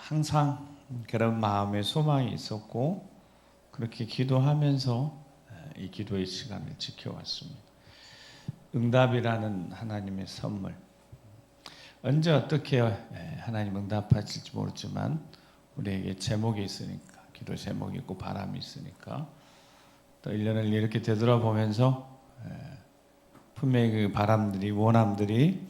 항상 그런 마음의 소망이 있었고 그렇게 기도하면서 이 기도의 시간을 지켜왔습니다. 응답이라는 하나님의 선물. 언제 어떻게 하나님 응답하실지 모르지만 우리에게 제목이 있으니까, 기도 제목이 있고 바람이 있으니까 또 1년을 이렇게 되돌아보면서 분명히 그 바람들이, 원함들이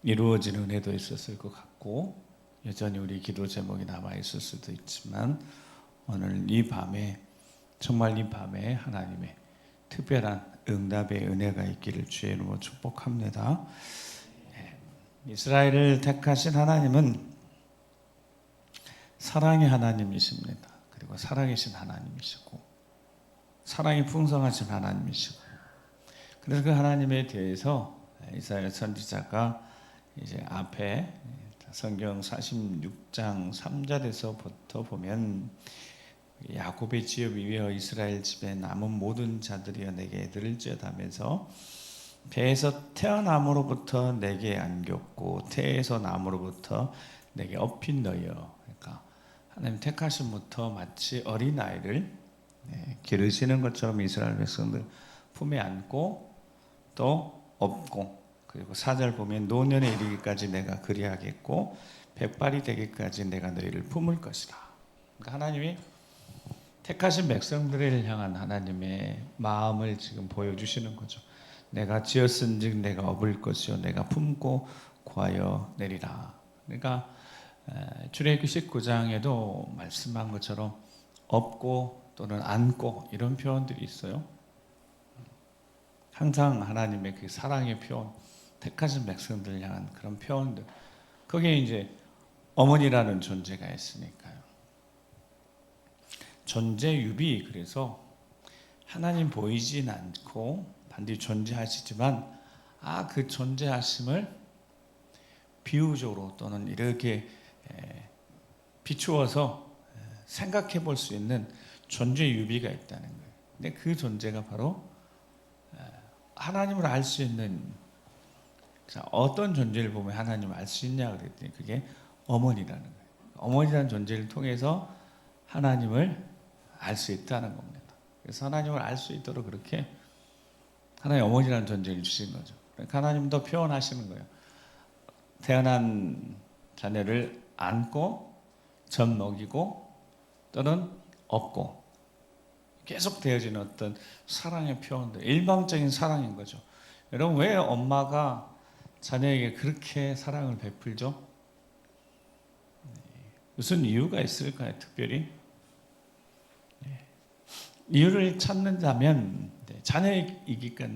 이루어지는 은혜도 있었을 것 같고 여전히 우리 기도 제목이 남아있을 수도 있지만 오늘 이 밤에, 정말 이 밤에 하나님의 특별한 응답의 은혜가 있기를 주의 이름으로 축복합니다. 이스라엘을 택하신 하나님은 사랑의 하나님이십니다. 그리고 살아계신 하나님이시고 사랑이 풍성하신 하나님이시고, 그래서 그 하나님에 대해서 이사야 선지자가 이제 앞에 성경 46장 3절에서부터 보면 야곱의 지읍 위에 이스라엘 집에 남은 모든 자들이여 내게 들을지어다면서 배에서 태어남으로부터 내게 안겼고 태에서 남으로부터 내게 업힌 너희여. 그러니까 하나님 택하심부터 마치 어린아이를 기르시는 것처럼 이스라엘 백성들 품에 안고 또 업고, 그리고 4절 보면 노년에 이르기까지 내가 그리하겠고 백발이 되기까지 내가 너희를 품을 것이다. 그러니까 하나님이 택하신 백성들을 향한 하나님의 마음을 지금 보여주시는 거죠. 내가 지었은즉 내가 업을 것이요 내가 품고 구하여 내리라. 그러니까 출애굽기 19장에도 말씀한 것처럼 업고 또는 안고 이런 표현들이 있어요. 항상 하나님의 그 사랑의 표현, 택하신 백성들을 향한 그런 표현들, 거기에 이제 어머니라는 존재가 있으니까요. 존재유비, 그래서 하나님 보이진 않고 반드시 존재하시지만 그 존재하심을 비유적으로 또는 이렇게 비추어서 생각해 볼 수 있는 존재유비가 있다는 거예요. 근데 그 존재가 바로 하나님을 알 수 있는, 어떤 존재를 보면 하나님을 알 수 있냐 그랬더니 그게 어머니라는 거예요. 어머니라는 존재를 통해서 하나님을 알 수 있다는 겁니다. 그래서 하나님을 알 수 있도록 그렇게 하나님 어머니라는 존재를 주신 거죠. 그러니까 하나님도 표현하시는 거예요. 태어난 자녀를 안고 젖 먹이고 또는 업고, 계속 되어지는 어떤 사랑의 표현들, 일방적인 사랑인 거죠. 여러분, 왜 엄마가 자녀에게 그렇게 사랑을 베풀죠? 무슨 이유가 있을까요? 특별히 이유를 찾는다면, 자녀이니까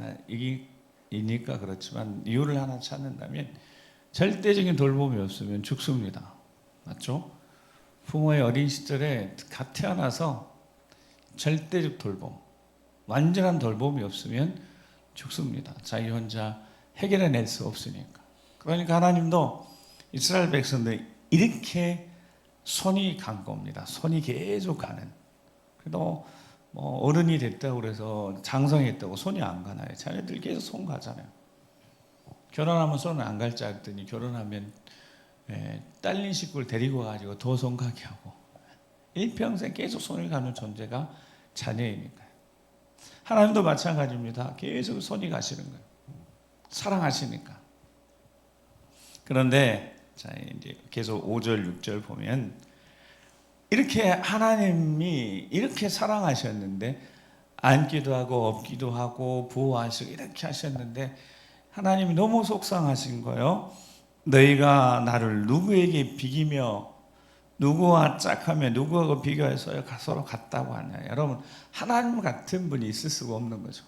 그렇지만 이유를 하나 찾는다면 절대적인 돌봄이 없으면 죽습니다. 맞죠? 부모의 어린 시절에 갓 태어나서 절대적 돌봄, 완전한 돌봄이 없으면 죽습니다. 자기 혼자 해결해낼 수 없으니까. 그러니까 하나님도 이스라엘 백성들 이렇게 손이 간 겁니다. 손이 계속 가는. 그래도 어른이 됐다고 그래서 장성했다고 손이 안 가나요? 자녀들 계속 손 가잖아요. 결혼하면 손을 안 갈 줄 알았더니 결혼하면 딸린 식구를 데리고 가지고 더 손 가게 하고, 일평생 계속 손을 가는 존재가 자녀이니까요. 하나님도 마찬가지입니다. 계속 손이 가시는 거예요. 사랑하시니까. 그런데 이제 계속 5절 6절 보면 이렇게 하나님이 이렇게 사랑하셨는데, 안기도 하고 업기도 하고 보호하시고 이렇게 하셨는데 하나님이 너무 속상하신 거예요. 너희가 나를 누구에게 비기며 누구와 짝하며 누구하고 비교해서 서로 같다고 하냐. 여러분, 하나님 같은 분이 있을 수가 없는 거죠.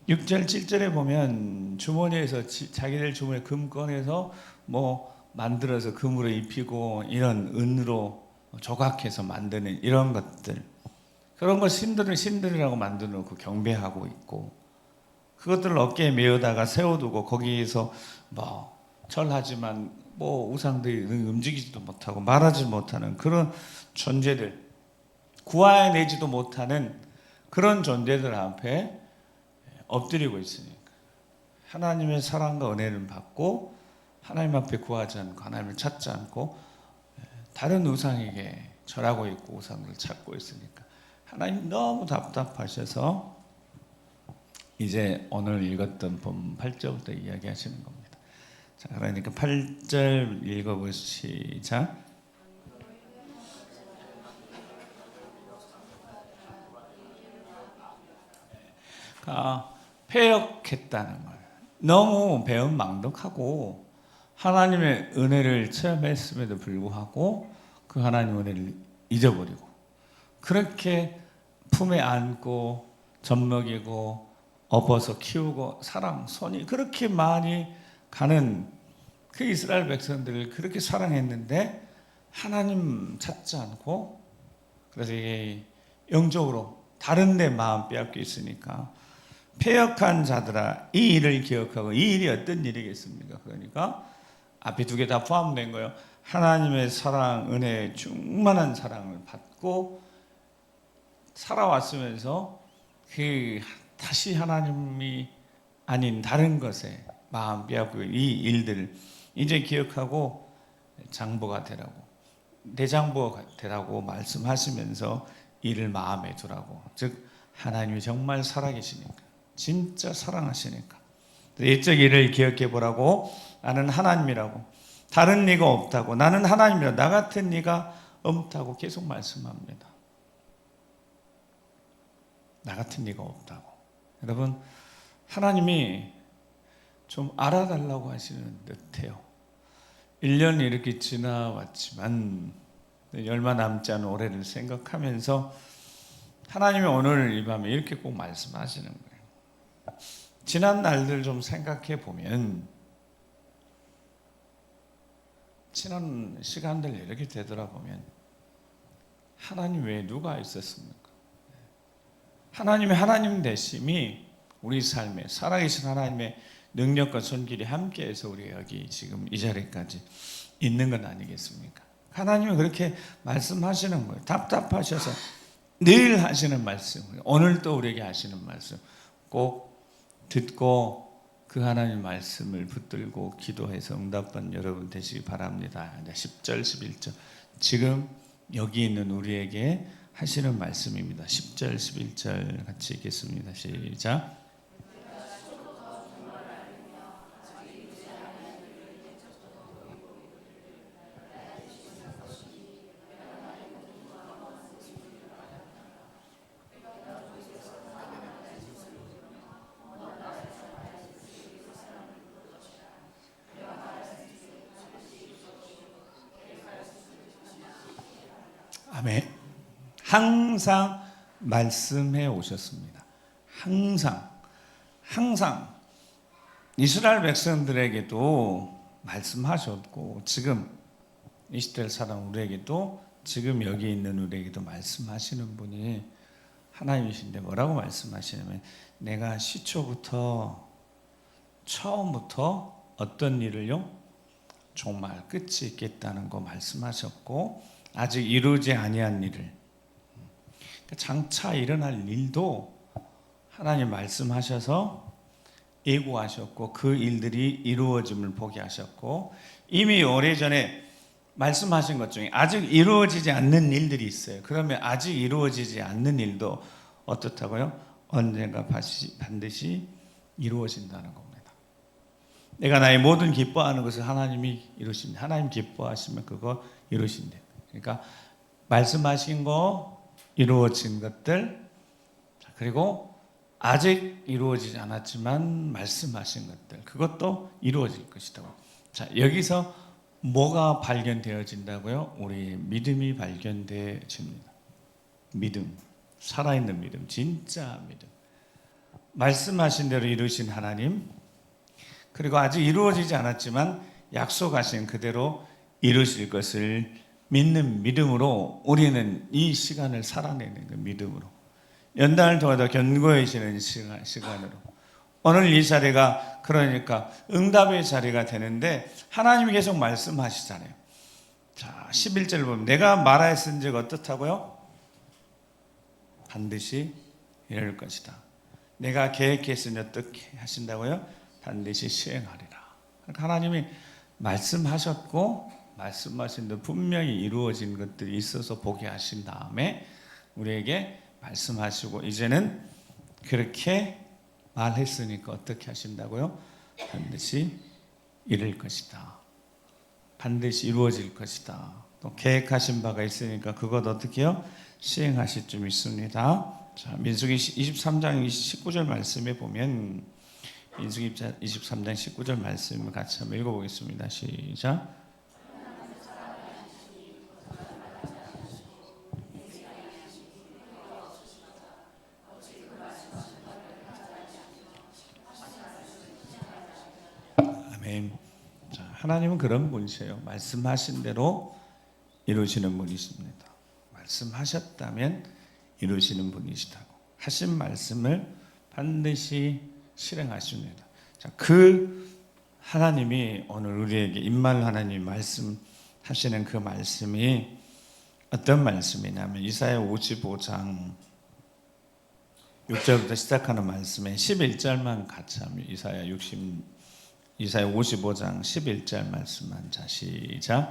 6절 7절에 보면 주머니에서 자기들 주머니에 금 꺼내서 만들어서 금으로 입히고 이런 은으로 조각해서 만드는 이런 것들, 그런 걸 신들이라고 만들어 놓고 경배하고 있고, 그것들을 어깨에 메어다가 세워두고 거기에서 절하지만 우상들이 움직이지도 못하고 말하지 못하는 그런 존재들, 구하내지도 못하는 그런 존재들 앞에 엎드리고 있으니까 하나님의 사랑과 은혜를 받고 하나님 앞에 구하지 않고 하나님을 찾지 않고 다른 우상에게 절하고 있고 우상을 찾고 있으니까 하나님 너무 답답하셔서 이제 오늘 읽었던 본 8절부터 이야기하시는 겁니다. 자, 그러니까 8절 읽어보시자. 패역했다는 말. 너무 배은망덕하고 하나님의 은혜를 체험했음에도 불구하고 그 하나님 은혜를 잊어버리고 그렇게 품에 안고 젖먹이고 업어서 키우고 사랑, 손이 그렇게 많이 가는 그 이스라엘 백성들을 그렇게 사랑했는데 하나님 찾지 않고 그래서 이게 영적으로 다른 데 마음 빼앗겨 있으니까 패역한 자들아 이 일을 기억하고 이 일이 어떤 일이겠습니까? 그러니까 앞에 두 개 다 포함된 거예요. 하나님의 사랑, 은혜, 충만한 사랑을 받고 살아왔으면서 그 다시 하나님이 아닌 다른 것에 마음 빼앗고 이 일들을 이제 기억하고 장보가 되라고 대장보가 되라고 말씀하시면서 이를 마음에 두라고. 즉 하나님이 정말 살아계시니까 진짜 사랑하시니까 옛적 일을 기억해 보라고. 나는 하나님이라고 다른 네가 없다고 나는 하나님이라 나 같은 네가 없다고 계속 말씀합니다. 나 같은 네가 없다고. 여러분 하나님이 좀 알아달라고 하시는 듯해요. 1년이 이렇게 지나왔지만 얼마 남지 않은 올해를 생각하면서 하나님이 오늘 이 밤에 이렇게 꼭 말씀하시는 거예요. 지난 날들 좀 생각해 보면 지난 시간들 이렇게 되돌아보면 하나님 외에 누가 있었습니까? 하나님의 하나님 되심이 우리 삶에 살아계신 하나님의 능력과 손길이 함께해서 우리가 여기 지금 이 자리까지 있는 건 아니겠습니까? 하나님은 그렇게 말씀하시는 거예요. 답답하셔서 늘 하시는 말씀, 오늘 또 우리에게 하시는 말씀 꼭 듣고 그 하나님 말씀을 붙들고 기도해서 응답받는 여러분 되시기 바랍니다. 10절 11절 지금 여기 있는 우리에게 하시는 말씀입니다. 10절 11절 같이 읽겠습니다. 시작. 아멘. 항상 말씀해 오셨습니다. 항상 이스라엘 백성들에게도 말씀하셨고 지금 이스라엘 사람 우리에게도 지금 여기 있는 우리에게도 말씀하시는 분이 하나님이신데 뭐라고 말씀하시냐면 내가 시초부터 처음부터 어떤 일을요? 정말 끝이 있겠다는 거 말씀하셨고 아직 이루지 아니한 일을 장차 일어날 일도 하나님 말씀하셔서 예고하셨고 그 일들이 이루어짐을 보게 하셨고 이미 오래전에 말씀하신 것 중에 아직 이루어지지 않는 일들이 있어요. 그러면 아직 이루어지지 않는 일도 어떻다고요? 언젠가 반드시 이루어진다는 겁니다. 내가 나의 모든 기뻐하는 것을 하나님이 이루신다. 하나님 기뻐하시면 그거 이루신다. 그러니까 말씀하신 거 이루어진 것들 그리고 아직 이루어지지 않았지만 말씀하신 것들 그것도 이루어질 것이다. 자 여기서 뭐가 발견되어진다고요? 우리의 믿음이 발견되어집니다. 믿음, 살아있는 믿음, 진짜 믿음. 말씀하신 대로 이루신 하나님 그리고 아직 이루어지지 않았지만 약속하신 그대로 이루실 것을 믿는 믿음으로 우리는 이 시간을 살아내는 그 믿음으로 연단을 통해서 견고해지는 시간으로 오늘 이 자리가 그러니까 응답의 자리가 되는데 하나님이 계속 말씀하시잖아요. 자 11절 보면 내가 말하였은즉 어떻다고요? 반드시 이룰 것이다. 내가 계획했으니 어떻게 하신다고요? 반드시 시행하리라. 그러니까 하나님이 말씀하셨고 말씀하신 대로 분명히 이루어진 것들이 있어서 보게 하신 다음에 우리에게 말씀하시고, 이제는 그렇게 말했으니까 어떻게 하신다고요? 반드시 이룰 것이다. 반드시 이루어질 것이다. 또 계획하신 바가 있으니까 그것 어떻게요? 시행하실 줄 믿습니다. 자, 민수기 23장 19절 말씀에 보면, 민수기 23장 19절 말씀을 같이 한번 읽어보겠습니다. 시작. 아멘. 자, 하나님은 그런 분이세요. 말씀하신 대로 이루시는 분이십니다. 말씀하셨다면 이루시는 분이시다고. 하신 말씀을 반드시 실행하십니다. 자, 그 하나님이 오늘 우리에게 임마누엘 하나님이 말씀하시는 그 말씀이 어떤 말씀이냐면, 이사야 55장 6절부터 시작하는 말씀에 11절만 같이 하면, 이사야 55장 11절 말씀만. 자, 시작.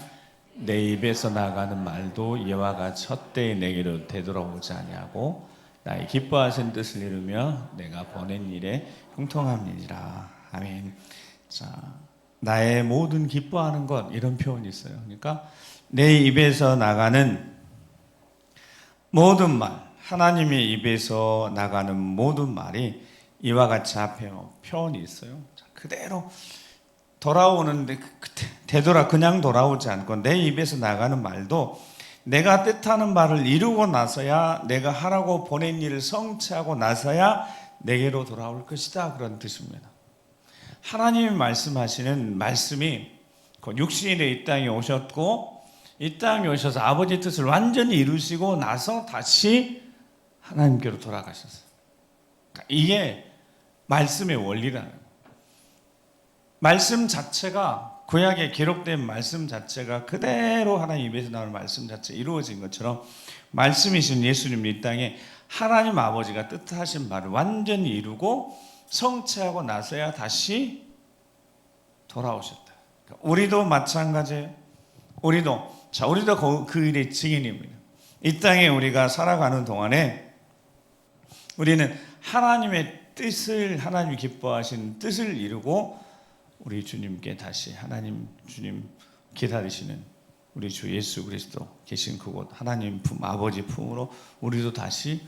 내 입에서 나가는 말도 이와 같이 헛되이 내게로 되돌아오지 아니하고 나의 기뻐하신 뜻을 이루며 내가 보낸 일에 형통함이니라. 아멘. 자, 나의 모든 기뻐하는 것, 이런 표현이 있어요. 그러니까 내 입에서 나가는 모든 말, 하나님의 입에서 나가는 모든 말이 이와 같이 앞에 표현이 있어요. 자, 그대로 돌아오는데 그냥 돌아오지 않고 내 입에서 나가는 말도 내가 뜻하는 말을 이루고 나서야, 내가 하라고 보낸 일을 성취하고 나서야 내게로 돌아올 것이다, 그런 뜻입니다. 하나님이 말씀하시는 말씀이 육신이 돼 이 땅에 오셨고, 이 땅에 오셔서 아버지 뜻을 완전히 이루시고 나서 다시 하나님께로 돌아가셨어요. 이게 말씀의 원리라는 거예요. 말씀 자체가, 구약에 기록된 말씀 자체가 그대로 하나님 입에서 나오는 말씀 자체 이루어진 것처럼, 말씀이신 예수님 이 땅에 하나님 아버지가 뜻하신 바를 완전히 이루고 성취하고 나서야 다시 돌아오셨다. 우리도 마찬가지예요. 우리도 그 일의 증인입니다. 이 땅에 우리가 살아가는 동안에 우리는 하나님의 뜻을, 하나님이 기뻐하신 뜻을 이루고 우리 주님께 다시, 하나님 주님 기다리시는 우리 주 예수 그리스도 계신 그곳 하나님 품, 아버지 품으로 우리도 다시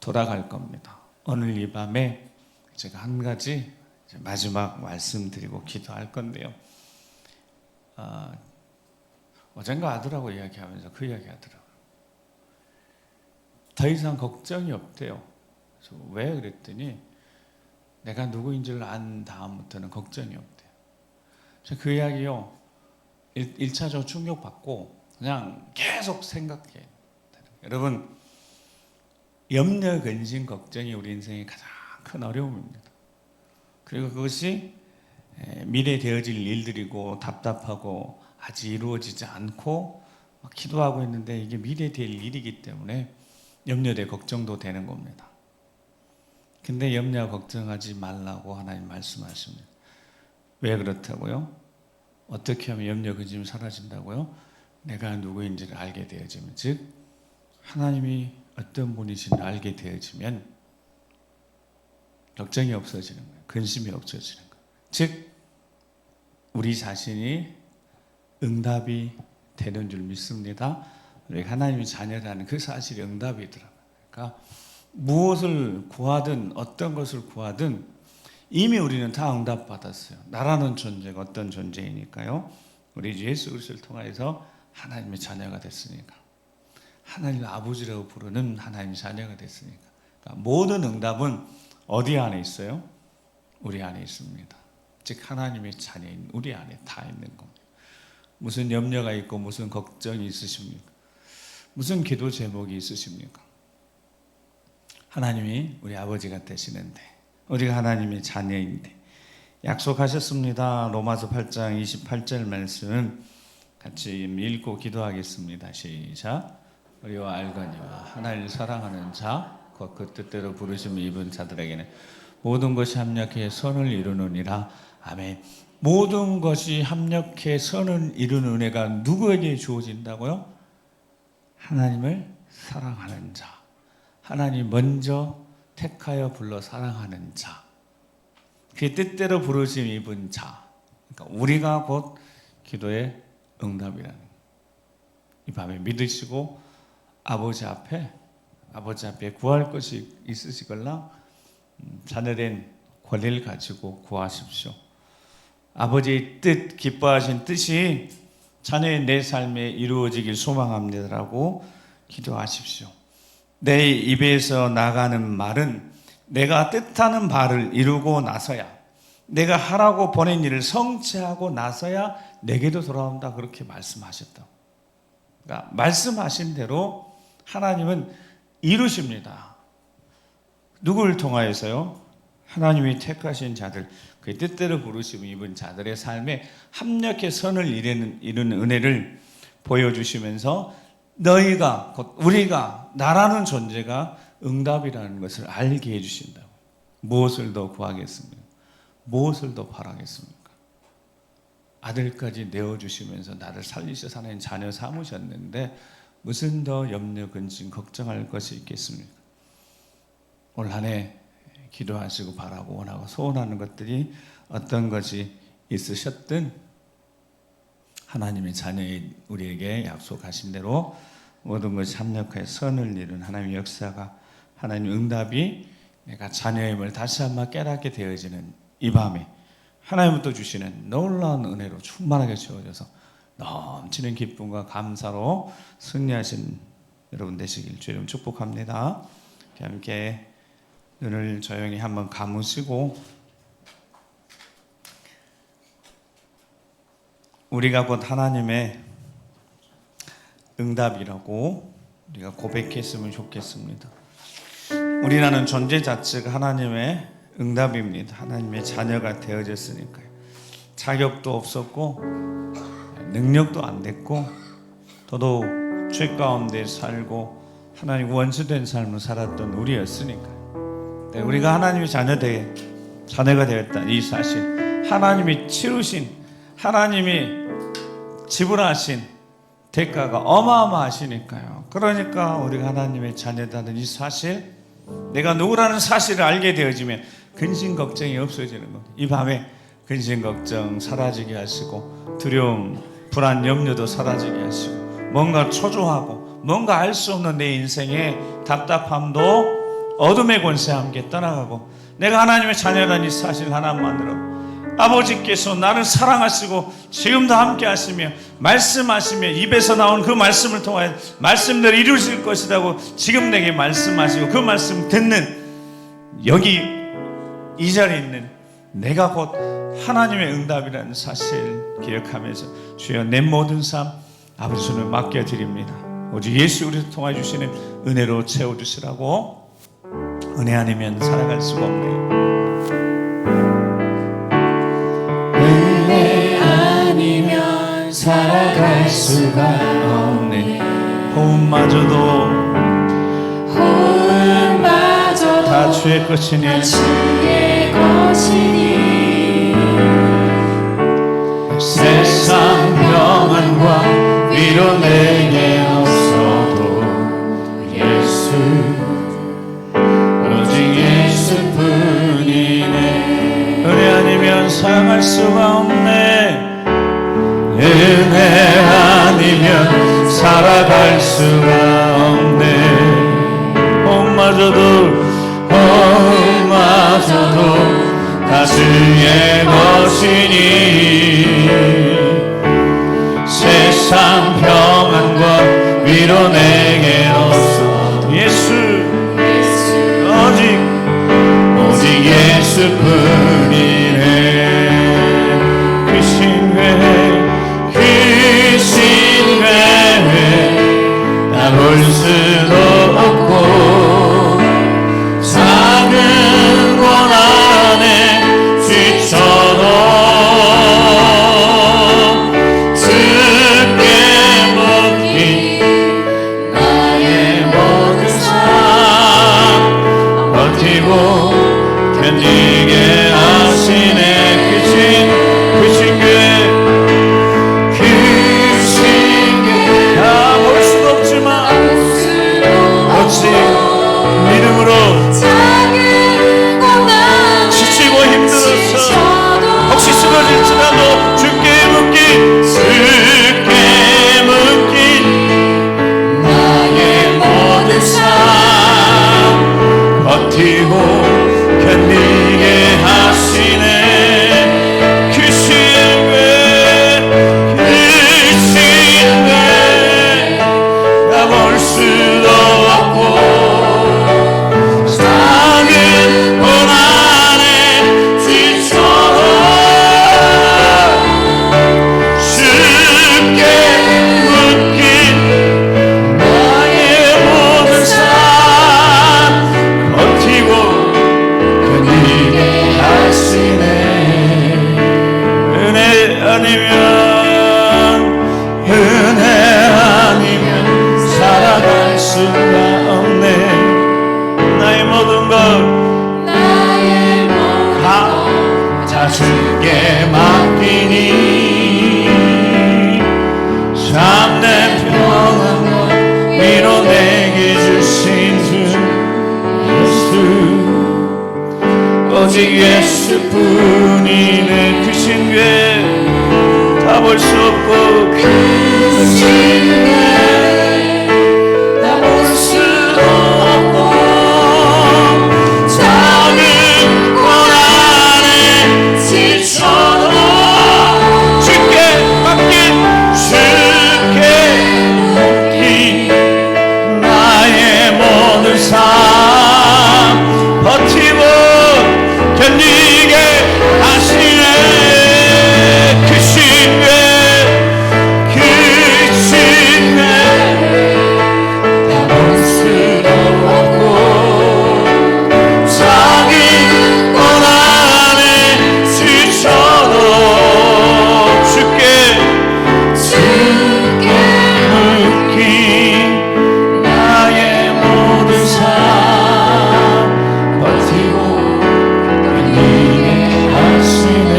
돌아갈 겁니다. 오늘 이 밤에 제가 한 가지 마지막 말씀드리고 기도할 건데요. 어젠가 아들하고 이야기하면서 그 이야기 하더라고요. 더 이상 걱정이 없대요. 그래서 왜 그랬더니, 내가 누구인지를 안 다음부터는 걱정이 없대요. 그 이야기요, 1차적으로 충격받고 그냥 계속 생각해요. 여러분, 염려, 근심, 걱정이 우리 인생의 가장 큰 어려움입니다. 그리고 그것이 미래 되어질 일들이고 답답하고 아직 이루어지지 않고 막 기도하고 있는데, 이게 미래 될 일이기 때문에 염려돼 걱정도 되는 겁니다. 근데 염려 걱정하지 말라고 하나님 말씀하십니다. 왜 그렇다고요? 어떻게 하면 염려 근심이 사라진다고요? 내가 누구인지를 알게 되어지면, 즉 하나님이 어떤 분이신지 알게 되어지면 걱정이 없어지는 거예요. 근심이 없어지는 거예요. 즉 우리 자신이 응답이 되는 줄 믿습니다. 우리가 하나님의 자녀라는 그 사실이 응답이더라고요. 그러니까 무엇을 구하든 어떤 것을 구하든 이미 우리는 다 응답받았어요. 나라는 존재가 어떤 존재이니까요. 우리 예수 그리스도를 통해서 하나님의 자녀가 됐으니까, 하나님 아버지라고 부르는 하나님의 자녀가 됐으니까, 그러니까 모든 응답은 어디 안에 있어요? 우리 안에 있습니다. 즉 하나님의 자녀인 우리 안에 다 있는 겁니다. 무슨 염려가 있고 무슨 걱정이 있으십니까? 무슨 기도 제목이 있으십니까? 하나님이 우리 아버지가 되시는데, 우리가 하나님의 자녀인데 약속하셨습니다. 로마서 8장 28절 말씀 같이 읽고 기도하겠습니다. 시작. 우리와 알거니와 하나님을 사랑하는 자, 곧 그 뜻대로 부르심을 입은 자들에게는 모든 것이 합력해 선을 이루느니라. 아멘. 모든 것이 합력해 선을 이루는 은혜가 누구에게 주어진다고요? 하나님을 사랑하는 자, 하나님 먼저 택하여 불러 사랑하는 자, 그의 뜻대로 부르심 입은 자, 그러니까 우리가 곧 기도의 응답이라는, 이 밤에 믿으시고 아버지 앞에 구할 것이 있으시걸라 자녀된 권리를 가지고 구하십시오. 아버지의 뜻, 기뻐하신 뜻이 자녀의 내 삶에 이루어지길 소망합니다라고 기도하십시오. 내 입에서 나가는 말은 내가 뜻하는 바를 이루고 나서야, 내가 하라고 보낸 일을 성취하고 나서야 내게도 돌아온다, 그렇게 말씀하셨다. 그러니까 말씀하신 대로 하나님은 이루십니다. 누구를 통하여서요? 하나님이 택하신 자들, 그의 뜻대로 부르심 입은 자들의 삶에 합력해 선을 이루는 은혜를 보여주시면서 너희가, 곧 우리가, 나라는 존재가 응답이라는 것을 알게 해주신다고. 무엇을 더 구하겠습니까? 무엇을 더 바라겠습니까? 아들까지 내어주시면서 나를 살리셔서 하나님 자녀 삼으셨는데 무슨 더 염려, 근심, 걱정할 것이 있겠습니까? 올 한 해 기도하시고 바라고 원하고 소원하는 것들이 어떤 것이 있으셨든 하나님의 자녀인 우리에게 약속하신 대로 모든 것이 합력하여 선을 이룬 하나님의 역사가, 하나님의 응답이 내가 자녀임을 다시 한번 깨닫게 되어지는 이 밤에 하나님부터 주시는 놀라운 은혜로 충만하게 채워져서 넘치는 기쁨과 감사로 승리하신 여러분 되시길 주의 이름 축복합니다. 함께 눈을 조용히 한번 감으시고, 우리가 곧 하나님의 응답이라고 우리가 고백했으면 좋겠습니다. 우리라는 존재 자체가 하나님의 응답입니다. 하나님의 자녀가 되어졌으니까요. 자격도 없었고 능력도 안 됐고 더더욱 죄 가운데 살고 하나님 원수된 삶을 살았던 우리였으니까요. 우리가 하나님의 자녀가 되었다, 이 사실, 하나님이 치르신, 하나님이 지불하신 대가가 어마어마하시니까요. 그러니까 우리가 하나님의 자녀다는 이 사실, 내가 누구라는 사실을 알게 되어지면 근심 걱정이 없어지는 겁니다. 이 밤에 근심 걱정 사라지게 하시고 두려움, 불안, 염려도 사라지게 하시고 뭔가 초조하고 뭔가 알 수 없는 내 인생의 답답함도 어둠의 권세와 함께 떠나가고, 내가 하나님의 자녀라는 이 사실 하나만으로 아버지께서 나를 사랑하시고 지금도 함께 하시며 말씀하시며 입에서 나온 그 말씀을 통하여 말씀대로 이루실 것이라고 지금 내게 말씀하시고, 그 말씀 듣는 여기 이 자리에 있는 내가 곧 하나님의 응답이라는 사실 기억하면서 주여 내 모든 삶 아버지 손을 맡겨드립니다. 오직 예수 그리스도 통하여 주시는 은혜로 채워주시라고. 은혜 아니면 살아갈 수가 없네요. 은혜 아니면 살아갈 수가 없네. 호흡마저도 다 주의 것이니 세상 평안과 위로 내게 없어도 예수, 은혜 아니면 사랑할 수가 없네. 은혜 아니면 살아갈 수가 없네. 호흡마저도 다 주의 것이니 세상 평안과 위로 내게 없어 예수, 오직 예수뿐이네. 귀신 외에 난 올 수도 없고 작은 권 안에 지쳐도 죽게 묶인 나의 모든 삶 버티고 견디게 하시네. 참된 평안과 위로 내게 주신 주 예수 오직 예수뿐이 내 크신 죄 다 볼 수 없고 크신 죄 다 볼 수 없고 작은 고난에 지쳐도 주께 맡긴 나의 모든 삶 버티고 견디게 하시네 크신 죄 다 볼 수 없고 작은 고난에 지쳐도 주께 묶인 나의 모든 삶 버티고 견디게 하시네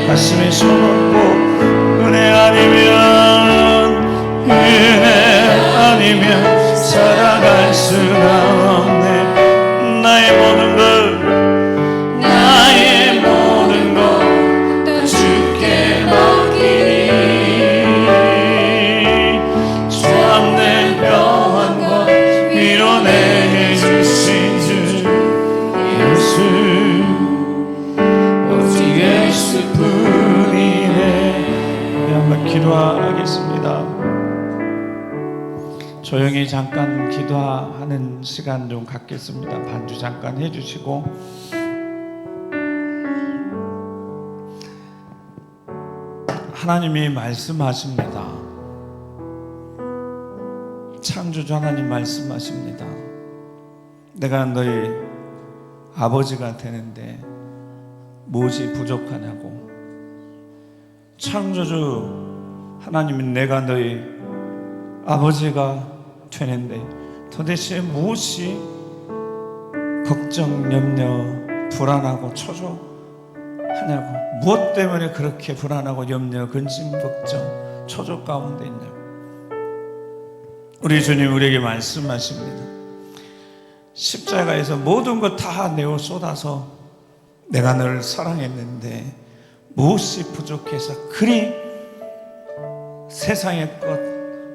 가슴에 손 얹고 은혜 아니면 살아갈 수가 없네 나의 모든 것 다 주께 맡기니 참된 평안과 위로 내게 주신 주 예수 오직 예수뿐이네 한번 기도하겠습니다. 조용히 잠깐 기도하는 시간 좀 갖겠습니다. 반주 잠깐 해주시고 하나님이 말씀하십니다. 창조주 하나님 말씀하십니다. 내가 너희 아버지가 되는데 무엇이 부족하냐고. 창조주 하나님은 내가 너희 아버지가 되는데 도대체 무엇이 걱정, 염려, 불안하고 초조하냐고. 무엇 때문에 그렇게 불안하고 염려, 근심, 걱정, 초조 가운데 있냐고. 우리 주님 우리에게 말씀하십니다. 십자가에서 모든 것 다 내어 쏟아서 내가 너를 사랑했는데 무엇이 부족해서 그리 세상의 것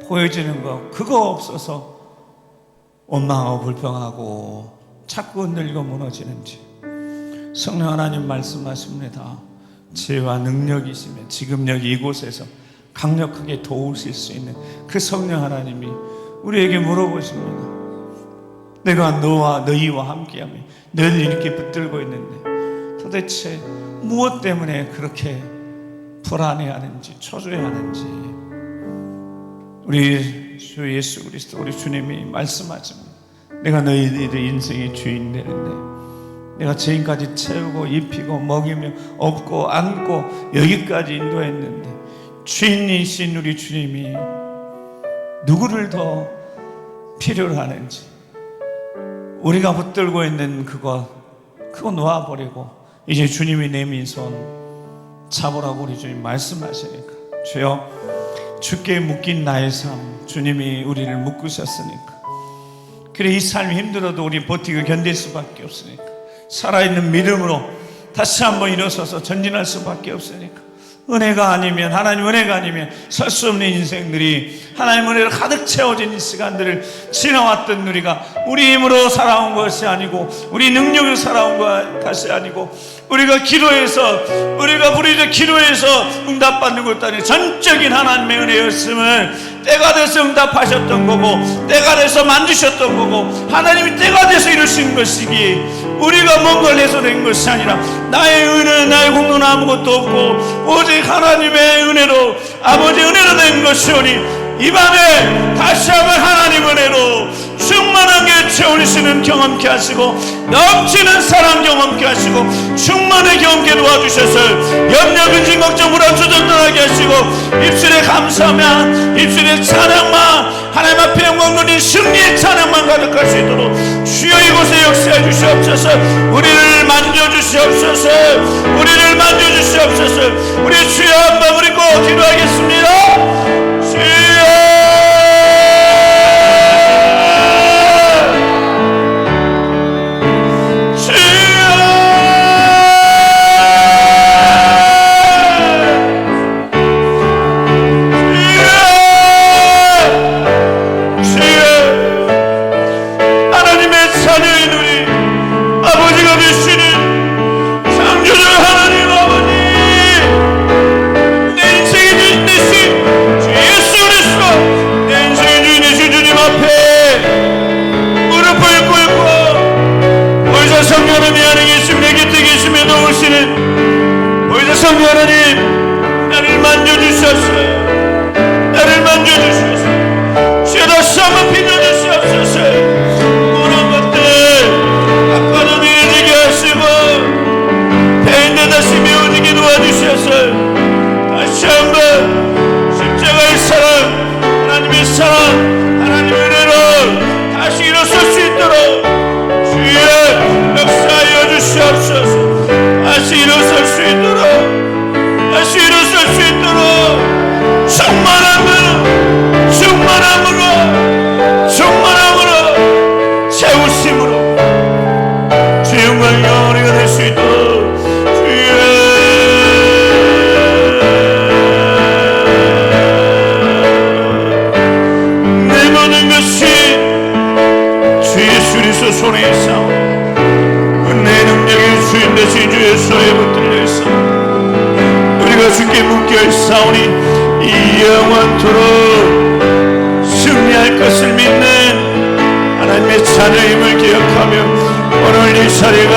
보여지는 것 그거 없어서 원망하고 불평하고 자꾸 흔들리고 무너지는지. 성령 하나님 말씀하십니다. 지혜와 능력이시며 지금 여기 이곳에서 강력하게 도우실 수 있는 그 성령 하나님이 우리에게 물어보십니다. 내가 너희와 함께하며 너희를 이렇게 붙들고 있는데 도대체 무엇 때문에 그렇게 불안해하는지 초조해하는지. 우리 주 예수 그리스도 우리 주님이 말씀하십니다. 내가 너희들 인생의 주인 되는데 내가 지금까지 채우고 입히고 먹이며 업고 안고 여기까지 인도했는데 주인이신 우리 주님이 누구를 더 필요로 하는지. 우리가 붙들고 있는 그거 놓아버리고 이제 주님이 내민 손 잡으라고 우리 주님 말씀하시니까. 주여 주께 묶인 나의 삶 주님이 우리를 묶으셨으니까. 그래 이 삶이 힘들어도 우리 버티고 견딜 수밖에 없으니까. 살아있는 믿음으로 다시 한번 일어서서 전진할 수밖에 없으니까. 은혜가 아니면 하나님 은혜가 아니면 설 수 없는 인생들이 하나님 은혜로 가득 채워진 이 시간들을 지나왔던 우리가 우리 힘으로 살아온 것이 아니고 우리 능력으로 살아온 것이 아니고 우리가 기도해서 우리가 부르짖어 기도해서 응답받는 것도 아니고 전적인 하나님의 은혜였음을 때가 돼서 응답하셨던 거고 때가 돼서 만드셨던 거고 하나님이 때가 돼서 이루신 것이기에 우리가 뭔가를 해서 된 것이 아니라 나의 은혜 나의 공로는 아무것도 없고 오직 하나님의 은혜로 아버지의 은혜로 된 것이오니 이 밤에 다시 한번 하나님 은혜로 충만하게 채우시는 경험케 하시고 넘치는 사랑 경험케 하시고 충만하게 경험케 도와주셔서 염려 근심 걱정 불안 조절 떠나게 하시고 입술에 감사만 입술에 찬양만 하나님 앞에 영광 돌린 승리의 찬양만 가득할 수 있도록 주여 이곳에 역사해 주시옵소서. 우리를 만져주시옵소서. 우리를 만져주시옵소서. 우리 주여 한번 우리 꼭 기도하겠습니다. 주여 채우시는 보혜사 성령 하나님, 나를 만져주셔서, 나를 만져주셔서, 주여 다시 한번 빚어주시옵소서. 모든 것들 아까도 미워지게 하시고 배인데 다시 미워지게 도와주셔서 다시 한번 십자가의 사랑, 하나님의 사랑, 하나님의 은혜로 다시 일어설 수 있도록 주여 역사하여 주시옵소서. 다시 일어설 수 있도록, 다시 일어설 수 있도록 충만함으로, 충만함으로, 충만함으로, 채우심으로 주 영광 영원히가 될 수 있도록 주여 내 모든 것이 주 예수 그리스도 손에 있사오니 내 능력이 주인 되신 주의 손에 붙들려 있사오니 우리가 주께 묶여 있사오니 이 영원토록 승리할 것을 믿는 하나님의 자녀임을 기억하며 오늘 이 자리가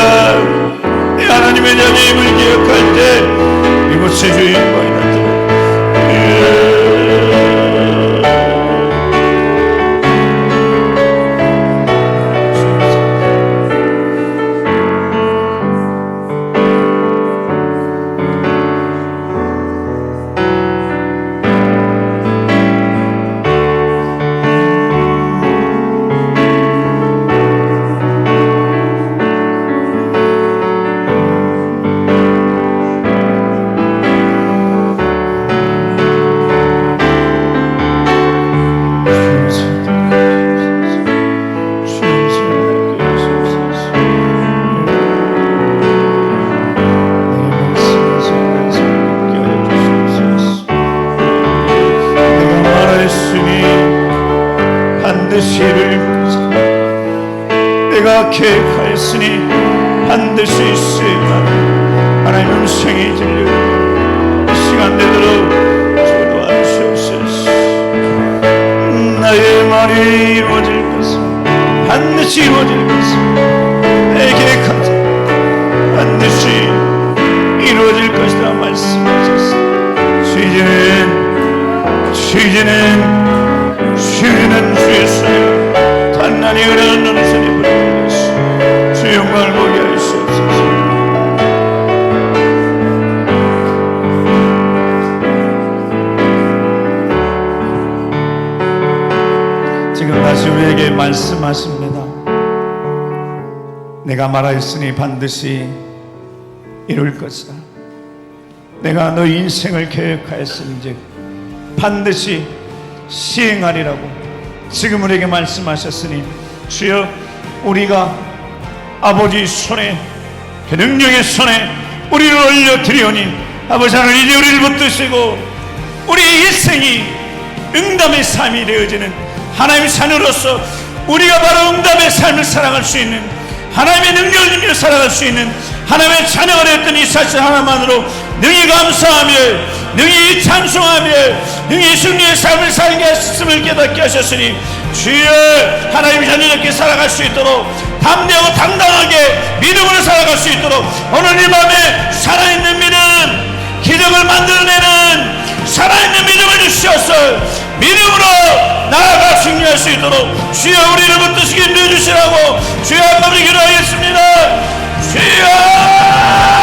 내 하나님의 자녀임을 기억할 때 이곳에 주의 영광이 나타나 반드시 이룰 것이다. 내가 계획하였으니 반드시 수행하라. 하나님 음성이 들려 시간 되도록 주 도와주시옵소서. 나의 말이 이루어질 것은 반드시 이루어질 것은 내 계획한 반드시 이루어질 것이다 말씀하셨습니다. 주의는 주의 손에 단단히 은혜는 너는 손에 붙들렸어. 주 영광을 보게 하시옵소서. 지금 다시 우리에게 말씀하십니다. 내가 말하였으니 반드시 이룰 것이다. 내가 너 인생을 계획하였은즉 반드시 시행하리라고 지금 우리에게 말씀하셨으니 주여 우리가 아버지 손에 그 능력의 손에 우리를 올려드리오니 아버지 하나님 이제 우리를 붙드시고 우리의 일생이 응답의 삶이 되어지는 하나님의 자녀로서 우리가 바로 응답의 삶을 살아갈 수 있는 하나님의 능력을 힘으로 살아갈 수 있는 하나님의 자녀가 되었던 이 사실 하나만으로 능히 감사하며 능히 찬송하며 능히 승리의 삶을 살게 하셨음을 깨닫게 하셨으니 주여 하나님의 자녀답게 살아갈 수 있도록 담대하고 당당하게 믿음으로 살아갈 수 있도록 오늘 이 밤에 살아있는 믿음 기적을 만들어내는 살아있는 믿음을 주시옵소서. 믿음으로 나아가 승리할 수 있도록 주여 우리를 붙드시게 인도해 주시라고 주여 한번 기도하겠습니다. 주여